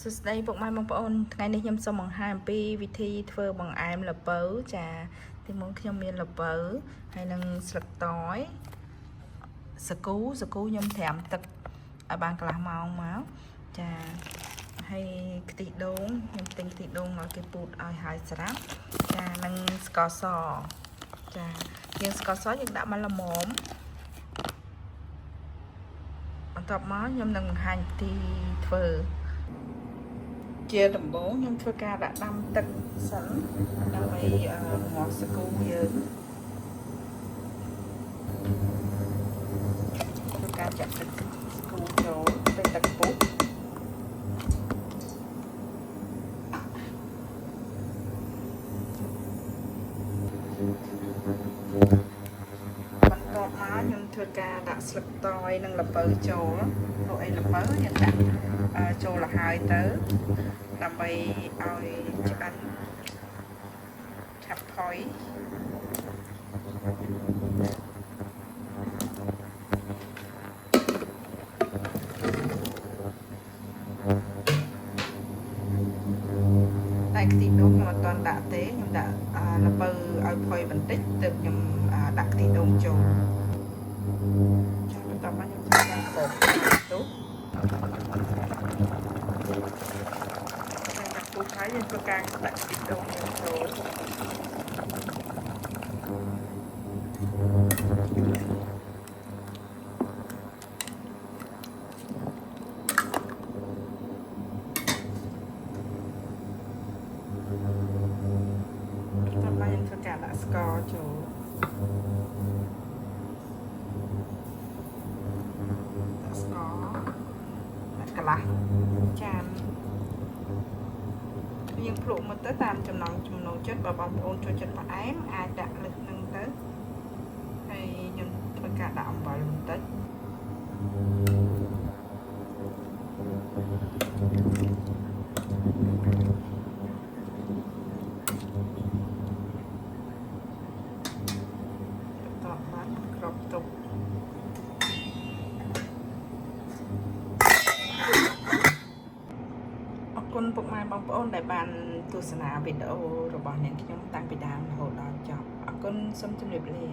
សួស្តីពុកម៉ែបងប្អូនថ្ងៃនេះខ្ញុំសូមបង្ហាញអំពីវិធីធ្វើបង្អែមល្ពៅចាទីមុនខ្ញុំមានល្ពៅហើយនឹងស្លឹកតយសាគូខ្ញុំត្រាំទឹកឲ្យបានកន្លះម៉ោងមកចាហើយខ្ទិះដូងខ្ញុំទិញខ្ទិះដូងឲ្យគេពូតឲ្យហើយស្រាប់ចានឹងស្ករសចាយើងស្ករសយើងដាក់មកល្មមបន្ទាប់មកខ្ញុំនឹងបង្ហាញវិធីធ្វើជាដំបូងខ្ញុំធ្វើការដាក់ដាំទឹកសិនដើម្បីងាស់សាគូយើងធ្វើការចាក់ទឹកសាគូចូលទៅទឹកពុះបន្ទាប់មកខ្ញុំធ្វើការដាក់ស្លឹកតយនិងល្ពៅចូលព្រោះអីល្ពៅខ្ញុំដាក់ចូលឲ្យហើយទៅដើម្បីឲ្យឆ្អិនឆាប់ផុយតែខ្ទិះដូងខ្ញុំអត់ទាន់ដាក់ទេខ្ញុំដាក់ល្ពៅឲ្យផុយបន្តិចទើបខ្ញុំដាក់ខ្ទិះដូងចូលបន្ទាប់មកខ្ញុំធ្វើការបោកទុះហើយយើងធ្វើការដាក់ខ្ទិះដូងចូលបន្ទាប់មកយើងធ្វើការដាក់ស្ករចូលដាក់ស្ករដាក់កន្លះចានយើងភ្លក់មកទៅតាមចំណង់ចំណូលចិត្តបើបងប្អូនចូលចិត្តផ្អែមអាចដាក់លើសនឹងទៅហើយខ្ញុំធ្វើការដាក់អំបិលបន្តិចបន្តបានគ្របទុកអរគុណពុកម៉ែបងប្អូនដែលបានទស្សនាវីដេអូរបស់អ្នកខ្ញុំតាំងពីដើមរហូតដល់ចប់អរគុណសូមជម្រាបលា